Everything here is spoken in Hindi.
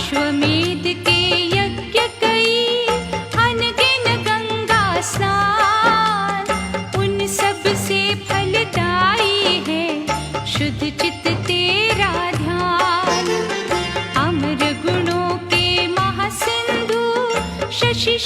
अश्वमेध के यज्ञ कई, अनगिन गंगा स्नान, उन सब से फलदायी है शुद्ध चित्त तेरा ध्यान। अमर गुणों के महासिंधु शशि